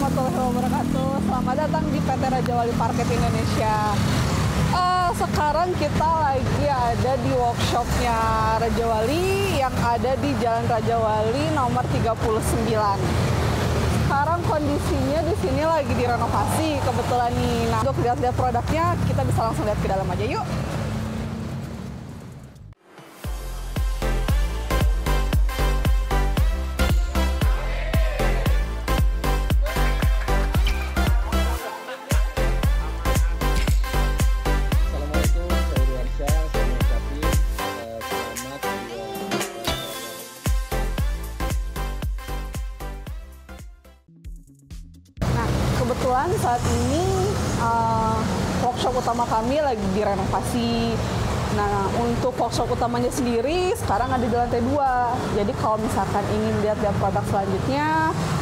warahmatullahi wabarakatuh. Selamat datang di PT Raja Wali Parket Indonesia. Sekarang kita lagi ada di workshopnya Raja Wali yang ada di Jalan Raja Wali nomor 39. Sekarang kondisinya di sini lagi direnovasi kebetulan nih. Nah, untuk lihat-lihat produknya, kita bisa langsung lihat ke dalam aja yuk. Kebetulan saat ini workshop utama kami lagi direnovasi. Nah, untuk workshop utamanya sendiri sekarang ada di lantai 2. Jadi kalau misalkan ingin lihat-lihat produk selanjutnya,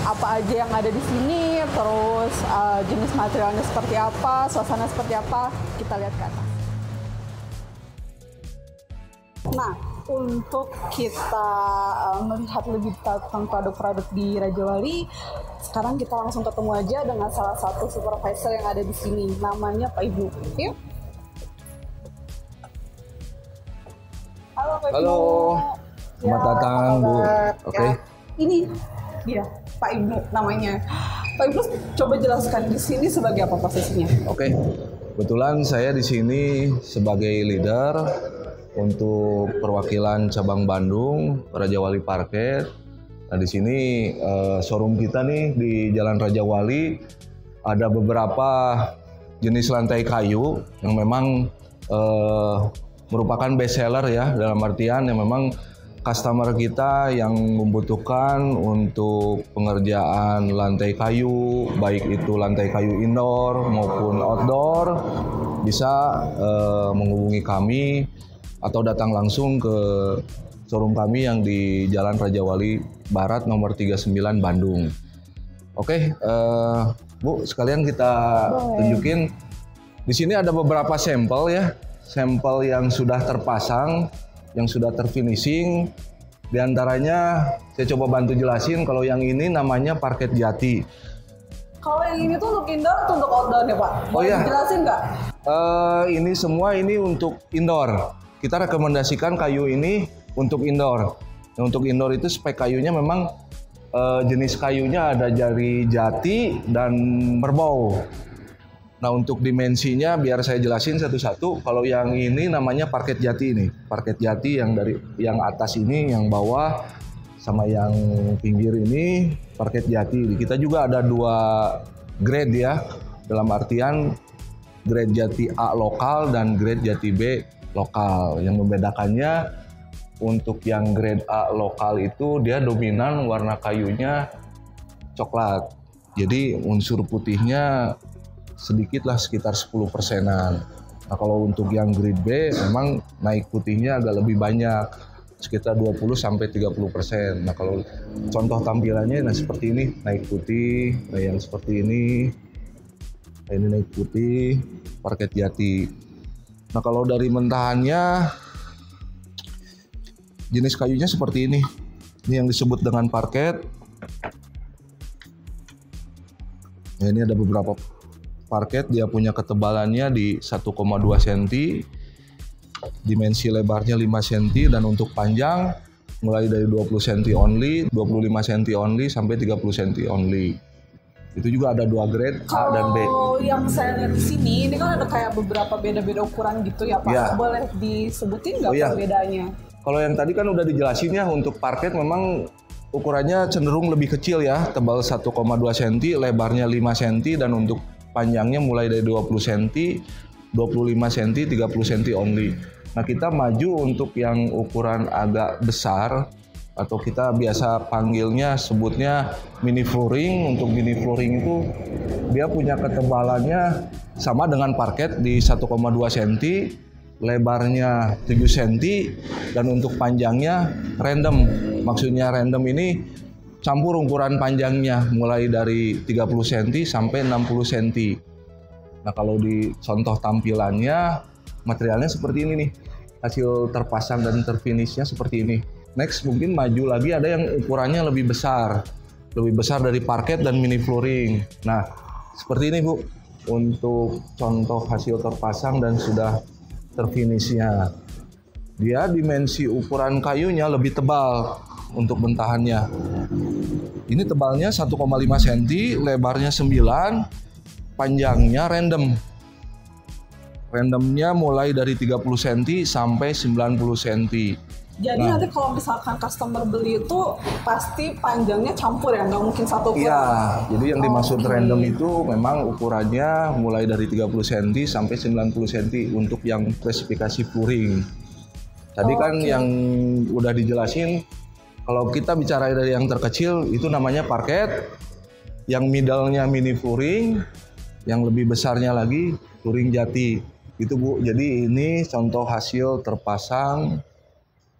apa aja yang ada di sini, terus jenis materialnya seperti apa, suasana seperti apa, kita lihat ke atas. Nah, untuk kita melihat lebih tentang produk-produk di Raja Wali, sekarang kita langsung ketemu aja dengan salah satu supervisor yang ada di sini, namanya Pak Ibnu. Yuk. Halo Pak Ibnu. Halo, selamat datang Bu. Oke. Ini dia Pak Ibnu namanya. Pak Ibnu, coba jelaskan di sini sebagai apa posisinya? Oke. Kebetulan saya di sini sebagai leader untuk perwakilan cabang Bandung Raja Wali Parket. Nah, di sini showroom kita nih di Jalan Raja Wali ada beberapa jenis lantai kayu yang memang merupakan best seller ya, dalam artian yang memang customer kita yang membutuhkan untuk pengerjaan lantai kayu, baik itu lantai kayu indoor maupun outdoor, bisa menghubungi kami atau datang langsung ke showroom kami yang di Jalan Raja Wali Barat nomor 39 Bandung. Oke, Bu, sekalian kita tunjukin. Di sini ada beberapa sampel ya, sampel yang sudah terpasang, yang sudah terfinishing. Di antaranya saya coba bantu jelasin. Kalau yang ini namanya parket jati. Kalau yang ini tuh untuk indoor atau untuk outdoor ya Pak? Boleh dijelasin nggak? Ini semua ini untuk indoor. Kita rekomendasikan kayu ini untuk indoor. Nah, untuk indoor itu spek kayunya memang jenis kayunya ada dari jati dan merbau. Nah, untuk dimensinya biar saya jelasin satu-satu. Kalau yang ini namanya parket jati ini. Parket jati yang dari yang atas ini, yang bawah sama yang pinggir ini parket jati. Kita juga ada 2 grade ya. Dalam artian grade jati A lokal dan grade jati B lokal. Yang membedakannya untuk yang grade A lokal itu dia dominan warna kayunya coklat. Jadi unsur putihnya sedikit lah, sekitar 10%-an. Nah, kalau untuk yang grade B memang naik putihnya agak lebih banyak, sekitar 20-30%. Nah, kalau contoh tampilannya nah seperti ini, naik putih, nah yang seperti ini naik putih, parket jati. Nah, kalau dari mentahannya jenis kayunya seperti ini. Ini yang disebut dengan parket. Nah, ini ada beberapa parket, dia punya ketebalannya di 1,2 cm, dimensi lebarnya 5 cm, dan untuk panjang mulai dari 20 cm only, 25 cm only, sampai 30 cm only. Itu juga ada 2 grade A dan B. Kalau yang saya lihat di sini, ini kan ada kayak beberapa beda-beda ukuran gitu ya Pak. Ya. Boleh disebutin nggak bedanya? Kalau yang tadi kan udah dijelasin ya, untuk parket memang ukurannya cenderung lebih kecil ya, tebal 1,2 cm, lebarnya 5 cm, dan untuk panjangnya mulai dari 20 cm, 25 cm, 30 cm only. Nah, kita maju untuk yang ukuran agak besar, atau kita biasa panggilnya sebutnya mini flooring. Untuk mini flooring itu dia punya ketebalannya sama dengan parket di 1,2 cm, lebarnya 7 cm, dan untuk panjangnya random. Maksudnya random ini campur ukuran panjangnya mulai dari 30 cm sampai 60 cm. Nah, kalau di contoh tampilannya materialnya seperti ini nih. Hasil terpasang dan terfinishnya seperti ini. Next, mungkin maju lagi ada yang ukurannya lebih besar. lebih besar dari parket dan mini flooring. Nah, seperti ini Bu, untuk contoh hasil terpasang dan sudah terfinishnya. Dia dimensi ukuran kayunya lebih tebal untuk bentahannya. Ini tebalnya 1,5 cm, lebarnya 9, panjangnya random. Randomnya mulai dari 30 cm sampai 90 cm. Jadi nanti kalau misalkan customer beli itu pasti panjangnya campur ya, nggak mungkin satu ukuran? Iya, jadi yang dimaksud random itu memang ukurannya mulai dari 30 cm sampai 90 cm untuk yang spesifikasi flooring. Tadi kan yang udah dijelasin, kalau kita bicara dari yang terkecil itu namanya parket, yang middle-nya mini flooring, yang lebih besarnya lagi flooring jati. Itu Bu, jadi ini contoh hasil terpasang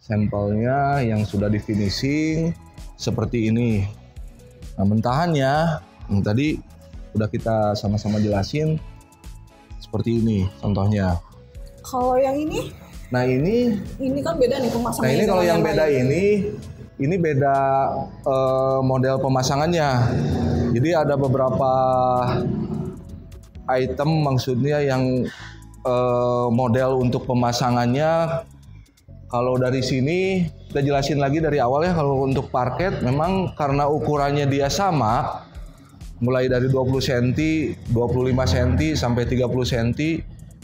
sampelnya yang sudah di finishing seperti ini. Nah, bentahannya yang tadi udah kita sama-sama jelasin seperti ini contohnya. Kalau yang ini? Nah ini kan beda nih pemasangannya. Nah ini kalau yang beda ini beda model pemasangannya. Jadi ada beberapa item maksudnya yang model untuk pemasangannya. Kalau dari sini kita jelasin lagi dari awal ya, kalau untuk parket memang karena ukurannya dia sama, mulai dari 20 cm, 25 cm sampai 30 cm,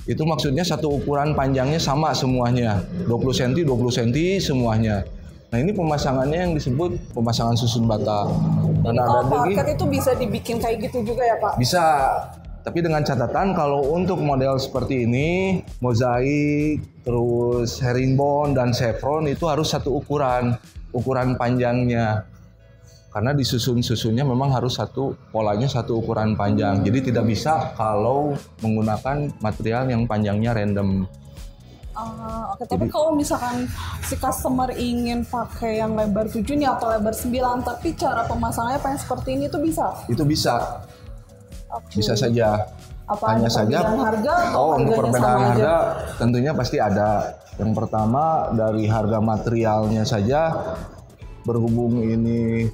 itu maksudnya satu ukuran panjangnya sama semuanya, 20 cm, 20 cm semuanya. Nah ini pemasangannya yang disebut pemasangan susun bata. Dan ada parket itu bisa dibikin kayak gitu juga ya Pak? Bisa. Tapi dengan catatan kalau untuk model seperti ini, mozaik, terus herringbone dan chevron itu harus satu ukuran panjangnya. Karena disusun-susunnya memang harus polanya satu ukuran panjang. Jadi tidak bisa kalau menggunakan material yang panjangnya random. Oke, tapi kalau misalkan si customer ingin pakai yang lebar 7 nih atau lebar 9, tapi cara pemasangannya pengen seperti ini tuh bisa? Itu bisa. Bisa saja. Hanya saja harga untuk perbedaan harga tentunya pasti ada. Yang pertama dari harga materialnya saja, berhubung ini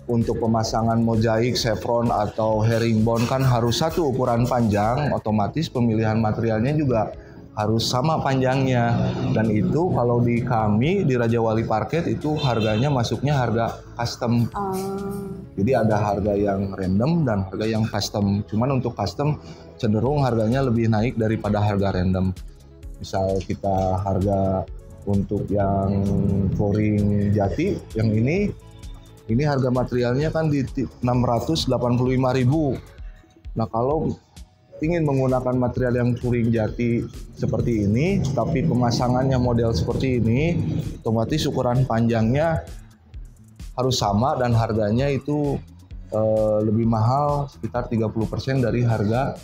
untuk pemasangan mozaik, chevron atau herringbone kan harus satu ukuran panjang, otomatis pemilihan materialnya juga harus sama panjangnya. Dan itu kalau di kami di Raja Wali Parket itu harganya masuknya harga custom. Jadi ada harga yang random dan harga yang custom. Cuman untuk custom cenderung harganya lebih naik daripada harga random. Misal kita harga untuk yang flooring jati, yang ini harga materialnya kan di 685.000. Nah kalau ingin menggunakan material yang flooring jati seperti ini, tapi pemasangannya model seperti ini, otomatis ukuran panjangnya harus sama dan harganya itu lebih mahal sekitar 30% dari harga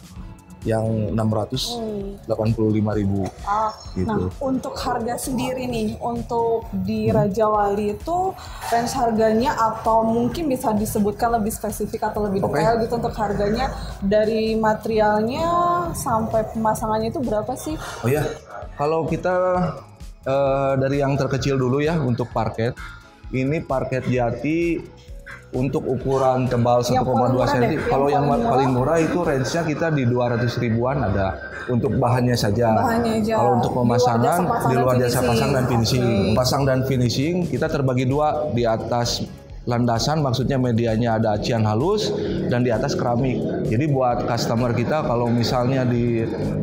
yang 685.000. Gitu. Nah, untuk harga sendiri nih, untuk di Raja Wali itu range harganya atau mungkin bisa disebutkan lebih spesifik atau lebih detail gitu untuk harganya dari materialnya sampai pemasangannya itu berapa sih? Oh ya, kalau kita dari yang terkecil dulu ya untuk parket. Ini parket jati untuk ukuran tebal 1,2 cm. Kalau yang paling murah itu range-nya kita di 200 ribuan ada untuk bahannya saja. Kalau untuk pemasangan di luar jasa pasang dan finishing. Pasang dan finishing kita terbagi dua, di atas landasan maksudnya medianya ada acian halus dan di atas keramik. Jadi buat customer kita kalau misalnya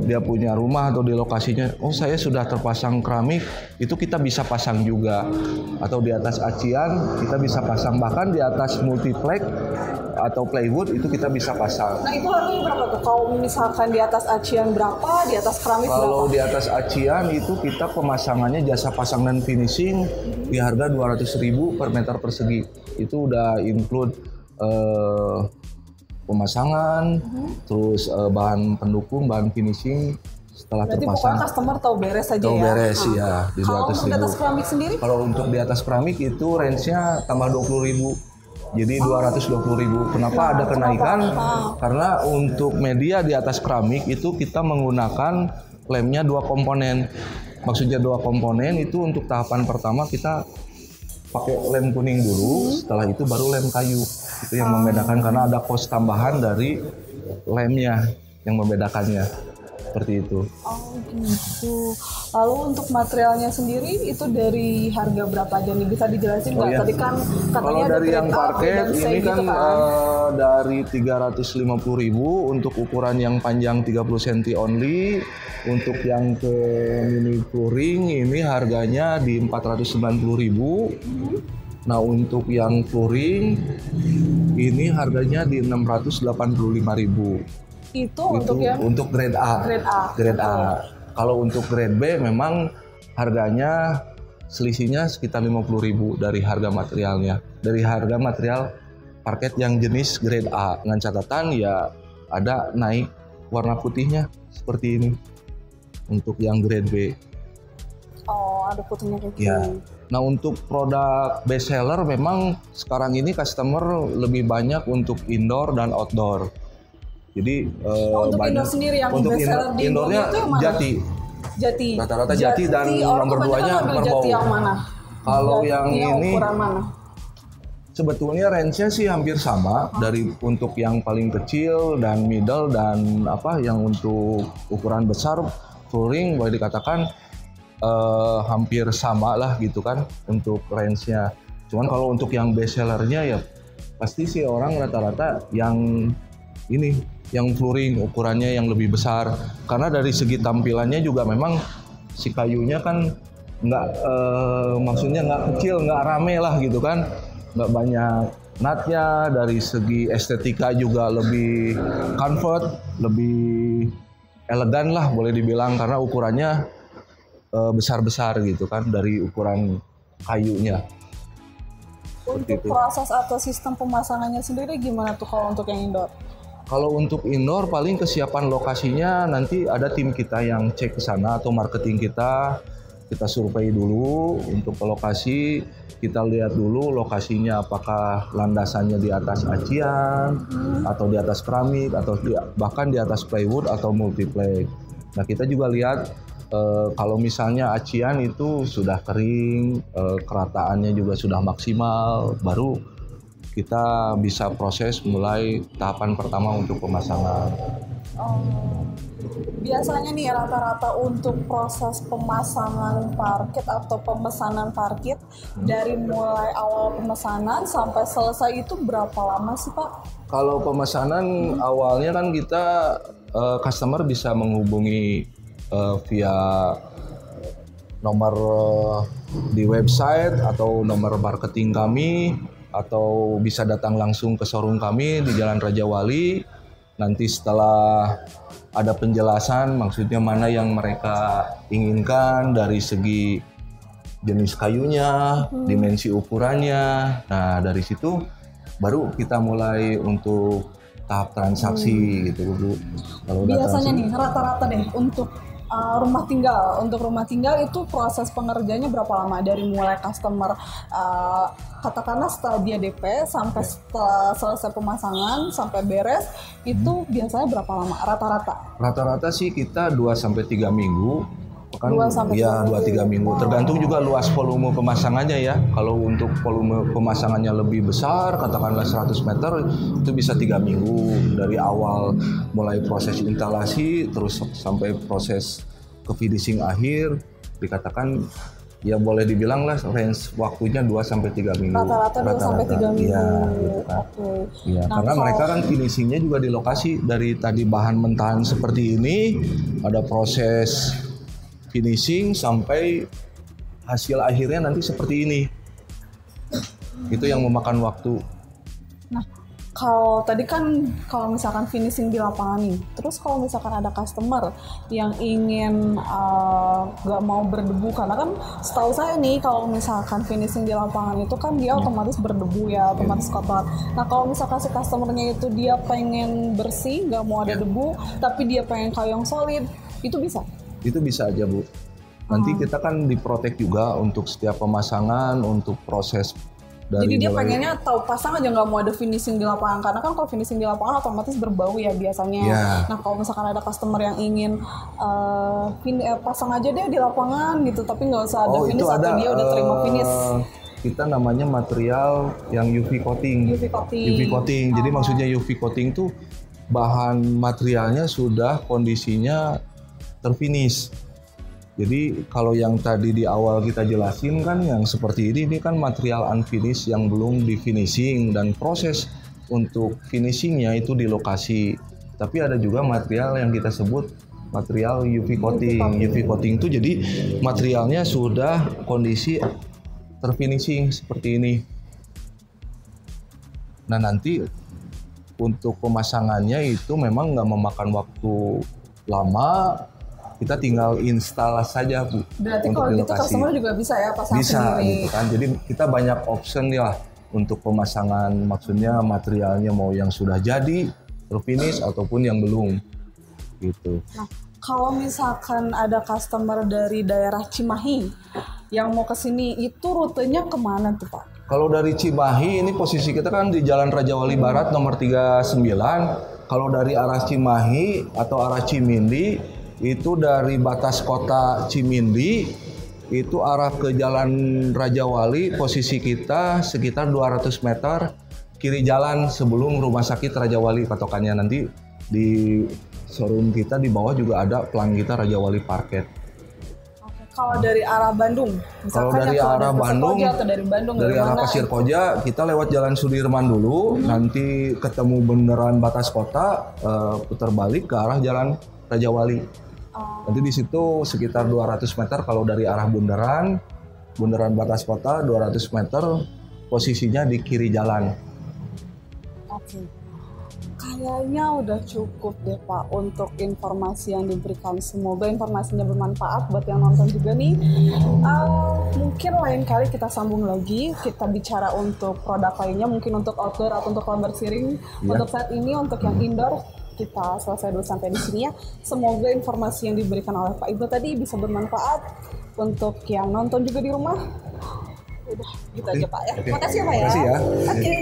dia punya rumah atau di lokasinya, oh saya sudah terpasang keramik, itu kita bisa pasang juga. Atau di atas acian kita bisa pasang, bahkan di atas multiplex atau plywood itu kita bisa pasang. Nah itu harganya berapa tuh? Kalau misalkan di atas acian berapa, di atas keramik berapa? Kalau di atas acian itu kita pemasangannya jasa pasang dan finishing di harga 200.000 per meter persegi. Itu udah include pemasangan, terus bahan pendukung, bahan finishing setelah berarti terpasang. Pokoknya customer tahu beres aja tahu ya? Beres ya, di 200.000. Kalau untuk di atas keramik sendiri? Kalau untuk di atas keramik itu range-nya tambah 20.000. Jadi 220.000. Kenapa ada kenaikan? Karena untuk media di atas keramik itu kita menggunakan lemnya 2 komponen. Maksudnya 2 komponen itu untuk tahapan pertama kita pakai lem kuning dulu, setelah itu baru lem kayu. Itu yang membedakan karena ada kos tambahan dari lemnya yang membedakannya. Seperti itu. Oh gitu. Lalu untuk materialnya sendiri itu dari harga berapa aja nih? Bisa dijelasin nggak? Oh, iya. Tadi kan katanya Kalau ada dari yang grade A, parket grade C ini kan, gitu kan. dari 350.000 untuk ukuran yang panjang 30 cm only. Untuk yang ke mini touring ini harganya di 490.000. Nah untuk yang touring ini harganya di 685.000. Itu untuk grade A. Grade A. Grade A. Kalau untuk grade B memang harganya selisihnya sekitar 50.000 dari harga materialnya. Dari harga material parket yang jenis grade A. Dengan catatan ya ada naik warna putihnya seperti ini. Untuk yang grade B. Oh, ada putihnya kayak gini. Ya. Nah untuk produk best seller memang sekarang ini customer lebih banyak untuk indoor dan outdoor. Jadi untuk banyak indoor sendiri yang untuk best seller di indoornya Indonesia itu yang mana? Jati. Jati. Rata-rata Jati dan orang nomor kebanyakan 2-nya ambil Kerbau. Jati yang mana? Kalau Jati yang ini ukuran mana? sebetulnya range-nya sih hampir sama dari untuk yang paling kecil dan middle dan yang untuk ukuran besar touring boleh dikatakan hampir sama lah gitu kan untuk range-nya. Cuman kalau untuk yang best seller-nya ya pasti sih orang rata-rata yang ini yang touring ukurannya yang lebih besar karena dari segi tampilannya juga memang si kayunya kan maksudnya nggak kecil, nggak rame lah gitu kan, nggak banyak nutnya. Dari segi estetika juga lebih comfort, lebih elegan lah boleh dibilang karena ukurannya besar-besar gitu kan dari ukuran kayunya. Untuk proses atau sistem pemasangannya sendiri gimana tuh kalau untuk yang indoor? Kalau untuk indoor paling kesiapan lokasinya nanti ada tim kita yang cek ke sana atau marketing kita survei dulu untuk ke lokasi, kita lihat dulu lokasinya apakah landasannya di atas acian atau di atas keramik atau bahkan di atas plywood atau multiplex. Nah kita juga lihat kalau misalnya acian itu sudah kering, kerataannya juga sudah maksimal, baru kita bisa proses mulai tahapan pertama untuk pemasangan. Biasanya nih rata-rata untuk proses pemasangan parket atau pemesanan parket dari mulai awal pemesanan sampai selesai itu berapa lama sih Pak? Kalau pemesanan awalnya kan kita customer bisa menghubungi via nomor di website atau nomor marketing kami, atau bisa datang langsung ke showroom kami di Jalan Raja Wali. Nanti setelah ada penjelasan maksudnya mana yang mereka inginkan dari segi jenis kayunya, dimensi ukurannya. Nah dari situ baru kita mulai untuk tahap transaksi gitu Bu. Kalau biasanya nih rata-rata deh untuk rumah tinggal. Untuk rumah tinggal itu proses pengerjaannya berapa lama dari mulai customer katakanlah setelah dia DP sampai setelah selesai pemasangan sampai beres itu biasanya berapa lama rata-rata? Rata-rata sih kita 2-3 minggu. Kan 2-3 minggu. Tergantung juga luas volume pemasangannya ya. Kalau untuk volume pemasangannya lebih besar, katakanlah 100 meter, itu bisa 3 minggu dari awal mulai proses instalasi terus sampai proses ke finishing akhir, dikatakan ya boleh dibilang lah range waktunya 2-3 minggu. Rata-rata 2-3 minggu. Iya, gitu kan. Iya, Nah, karena mereka kan finishingnya juga di lokasi dari tadi bahan mentahan seperti ini, ada proses finishing sampai hasil akhirnya nanti seperti ini. Itu yang memakan waktu. Nah, kalau tadi kan kalau misalkan finishing di lapangan nih, terus kalau misalkan ada customer yang ingin nggak mau berdebu, karena kan setahu saya nih kalau misalkan finishing di lapangan itu kan dia otomatis berdebu ya, otomatis kotor. Nah kalau misalkan si customernya itu dia pengen bersih, nggak mau ada debu, tapi dia pengen kayu yang solid, itu bisa? Itu bisa aja Bu. Nanti kita kan diprotek juga untuk setiap pemasangan, untuk proses dari jadi dia pengennya tahu pasang aja nggak mau ada finishing di lapangan, karena kan kalau finishing di lapangan otomatis berbau ya biasanya. Nah kalau misalkan ada customer yang ingin pasang aja deh di lapangan gitu, tapi nggak usah ada finish atau dia udah terima finish. kita namanya material yang UV coating. UV coating. UV coating. Jadi maksudnya UV coating tuh bahan materialnya sudah kondisinya terfinish. Jadi kalau yang tadi di awal kita jelasin kan yang seperti ini kan material unfinished yang belum di finishing, dan proses untuk finishingnya itu di lokasi. Tapi ada juga material yang kita sebut material UV coating. UV coating itu jadi materialnya sudah kondisi terfinishing seperti ini. Nah nanti untuk pemasangannya itu memang nggak memakan waktu lama, kita tinggal install saja Bu. Berarti kalau gitu customer juga bisa ya pasang bisa, sendiri. gitu kan. Jadi kita banyak option ya untuk pemasangan, maksudnya materialnya mau yang sudah jadi, terfinish ataupun yang belum gitu. Nah, kalau misalkan ada customer dari daerah Cimahi yang mau ke sini, itu rutenya kemana tuh Pak? Kalau dari Cimahi ini posisi kita kan di Jalan Raja Wali Barat nomor 39. Kalau dari arah Cimahi atau arah Cimindi itu dari batas kota Cimindi itu arah ke Jalan Raja Wali, posisi kita sekitar 200 meter kiri jalan sebelum Rumah Sakit Raja Wali patokannya. Nanti di showroom kita di bawah juga ada pelang kita Raja Wali Parket. Oke. Kalau dari arah Bandung, Kalau dari arah Bandung, atau dari Bandung dari arah Pasir Koja kita lewat Jalan Sudirman dulu, nanti ketemu beneran batas kota, putar balik ke arah Jalan Raja Wali. Nanti di situ sekitar 200 meter kalau dari arah bundaran batas kota 200 meter, posisinya di kiri jalan. Oke. Kayaknya udah cukup deh Pak untuk informasi yang diberikan. Semoga informasinya bermanfaat buat yang nonton juga nih. Mungkin lain kali kita sambung lagi, kita bicara untuk produk lainnya, mungkin untuk outdoor atau untuk lomba siring. Untuk saat ini untuk yang indoor kita selesai dulu sampai di sini ya. Semoga informasi yang diberikan oleh Pak Ibnu tadi bisa bermanfaat untuk yang nonton juga di rumah. Udah gitu aja Pak ya. Terima kasih ya Pak ya. Terima kasih ya. Oke.